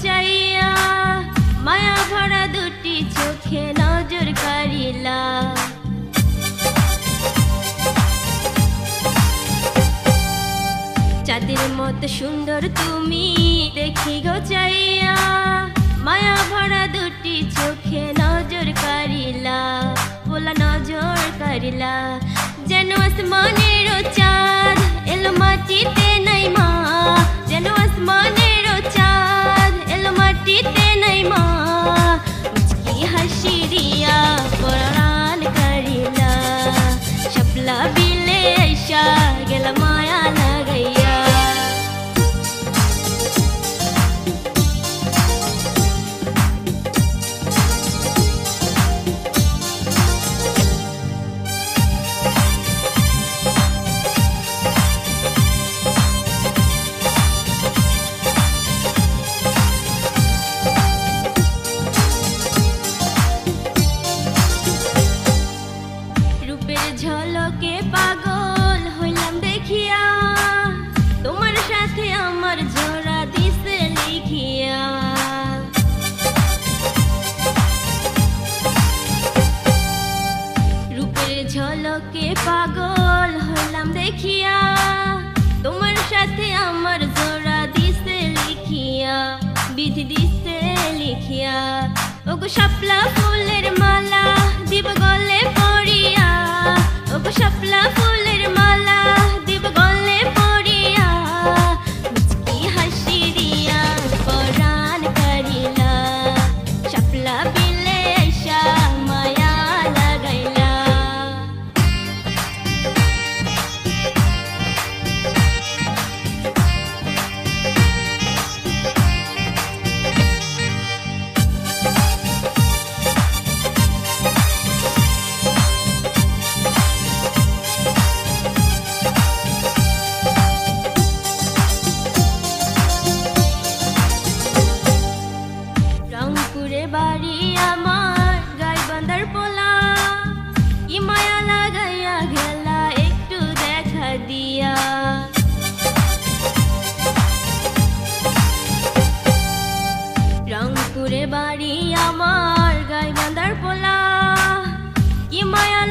চাইয়া মায়া ভরা দুটি চোখে নজর কাড়িলা। চাঁদের মতো সুন্দর তুমি দেখি গো চাইয়া মায়া ভরা দুটি চোখে নজর কাড়িলা, বলা নজর কাড়িলা। যেন আসমানেরও চাঁদ এলো মাটিতে নাই মা, যেন আসমানেরও চাঁদ এলো মাটিতে নাই মা। মুচকি হাসি দিয়া পরাণ কাড়িলা, শাপলা বিলে আইসা গেলা মায়া লাগাইয়া। ঝলকে পাগল হইলাম দেখিয়া, তোমার সাথে আমার জোড়া দিছে লিখিয়া। রূপের ঝলকে পাগল হইলাম দেখিয়া, তোমার সাথে আমার জোড়া দিছে লিখিয়া, বিধি দিছে লিখিয়া। ওগো শাপলা ফুলের মালা দিব গলে পরিয়া, ওগো শাপলা ফুলের মালা দিব গলে পরিয়া। মুচকি হাসি দিয়া পরাণ কাড়িলা, শাপলা বিলে আইসা মায়া লাগাইলা। রংপুরে বাড়ি আমার গাইবান্ধার পোলা, কি মায়া লাগাইয়া গেলা একটু দেখা দিয়া। রংপুরে বাড়ি আমার গাইবান্ধার পোলা, কি মায়া